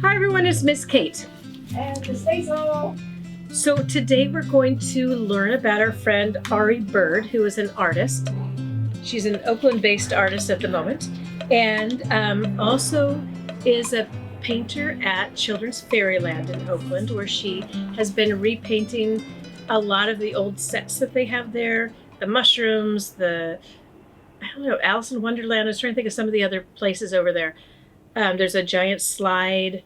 Hi everyone, it's Miss Kate. And Miss Hazel. So today we're going to learn about our friend Ari Bird, who is an artist. She's an Oakland-based artist at the moment, and also is a painter at Children's Fairyland in Oakland, where she has been repainting a lot of the old sets that they have there. The mushrooms, Alice in Wonderland. I was trying to think of some of the other places over there. There's a giant slide.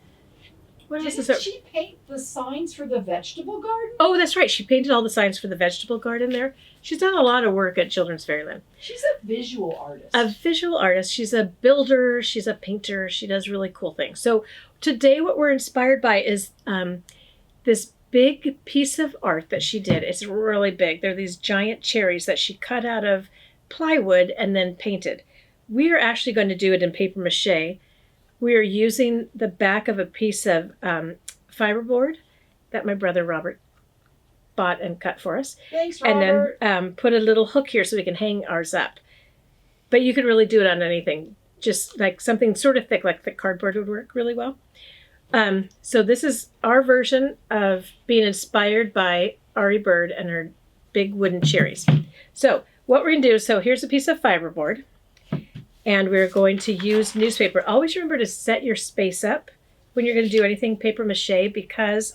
What else is there? Didn't she paint the signs for the vegetable garden? Oh, that's right. She painted all the signs for the vegetable garden there. She's done a lot of work at Children's Fairyland. She's a visual artist. A visual artist. She's a builder. She's a painter. She does really cool things. So today what we're inspired by is this big piece of art that she did. It's really big. They're these giant cherries that she cut out of plywood and then painted. We are actually going to do it in paper mache. We are using the back of a piece of fiberboard that my brother Robert bought and cut for us. Thanks, Robert. And then put a little hook here so we can hang ours up. But you could really do it on anything. Just like something sort of thick, like thick cardboard would work really well. So this is our version of being inspired by Ari Bird and her big wooden cherries. So what we're going to do is, so here's a piece of fiberboard. And we're going to use newspaper. Always remember to set your space up when you're going to do anything paper mache, because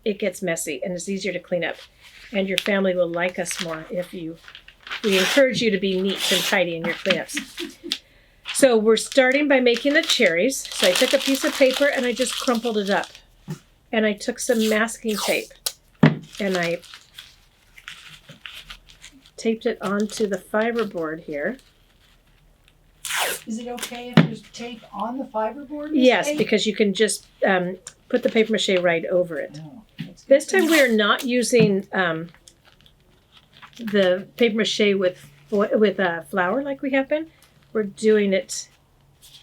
it gets messy and it's easier to clean up. And your family will like us more if we encourage you to be neat and tidy in your cleanups. So we're starting by making the cherries. So I took a piece of paper and I just crumpled it up. And I took some masking tape and I taped it onto the fiberboard here. Is it okay if there's tape on the fiberboard? Yes, tape? because you can just put the paper mache right over it. Oh, this time we are not using the paper mache with flour like we have been. We're doing it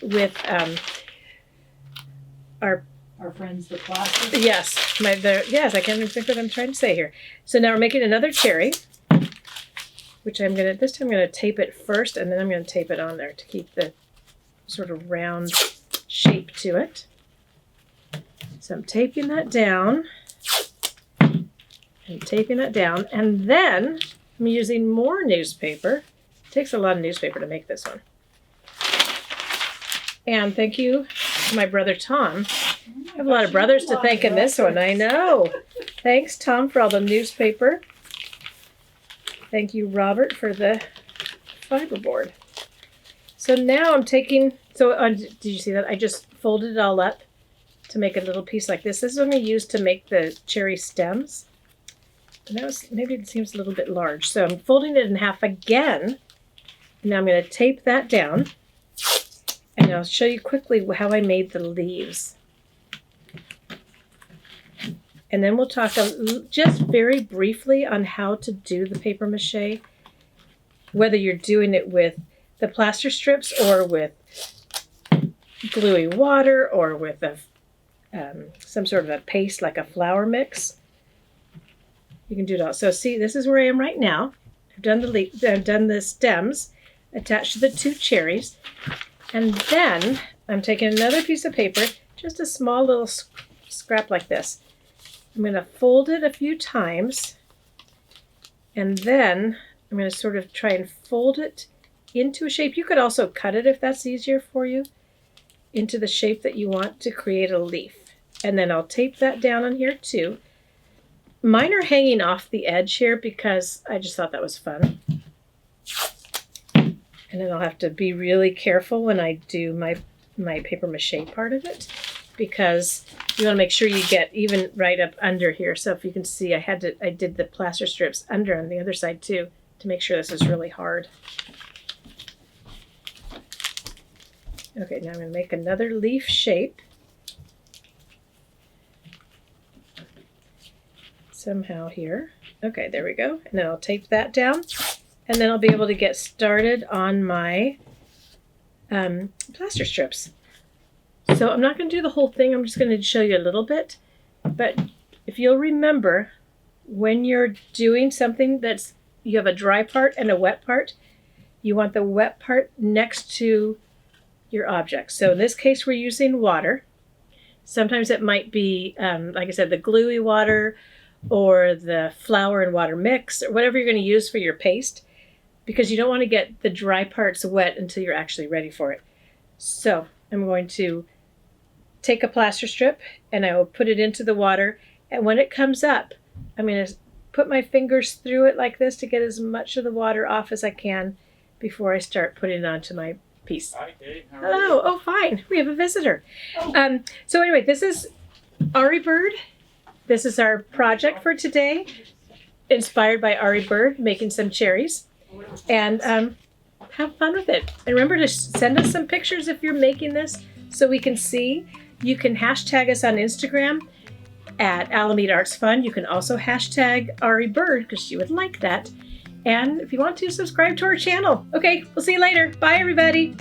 with our friends, the plastic. Yes, yes. I can't even think what I'm trying to say here. So now we're making another cherry, which this time I'm gonna tape it first, and then I'm gonna tape it on there to keep the sort of round shape to it. So I'm taping that down, and taping that down, and then I'm using more newspaper. It takes a lot of newspaper to make this one. And thank you to my brother Tom. I have a lot of brothers to thank in this one, I know. Thanks, Tom, for all the newspaper. Thank you, Robert, for the fiberboard. So now I'm taking, did you see that? I just folded it all up to make a little piece like this. This is what I'm going to use to make the cherry stems. And maybe it seems a little bit large. So I'm folding it in half again. And now I'm going to tape that down. And I'll show you quickly how I made the leaves. And then we'll talk just very briefly on how to do the paper mache, whether you're doing it with the plaster strips or with gluey water or with some sort of a paste like a flour mix. You can do it all. So see, this is where I am right now. I've done the stems attached to the two cherries. And then I'm taking another piece of paper, just a small little scrap like this. I'm going to fold it a few times, and then I'm going to sort of try and fold it into a shape. You could also cut it if that's easier for you, into the shape that you want to create a leaf. And then I'll tape that down on here too. Mine are hanging off the edge here because I just thought that was fun. And then I'll have to be really careful when I do my paper mache part of it, because you want to make sure you get even right up under here. So if you can see, I did the plaster strips under on the other side too, to make sure this is really hard. Okay, now I'm going to make another leaf shape. Somehow here. Okay, there we go. And then I'll tape that down. And then I'll be able to get started on my plaster strips. So I'm not going to do the whole thing. I'm just going to show you a little bit. But if you'll remember, when you're doing something you have a dry part and a wet part, you want the wet part next to your object. So in this case, we're using water. Sometimes it might be, like I said, the gluey water or the flour and water mix or whatever you're going to use for your paste, because you don't want to get the dry parts wet until you're actually ready for it. So I'm going to take a plaster strip and I will put it into the water. And when it comes up, I'm going to put my fingers through it like this to get as much of the water off as I can before I start putting it onto my piece. Hi, Kate. How are Hello. you? Oh, fine. We have a visitor. Oh. So anyway, this is Ari Bird. This is our project for today, inspired by Ari Bird, making some cherries. And have fun with it. And remember to send us some pictures if you're making this so we can see. You can hashtag us on Instagram at Alameda Arts Fun. You can also hashtag Ari Bird because she would like that. And if you want to, subscribe to our channel. Okay, we'll see you later. Bye, everybody.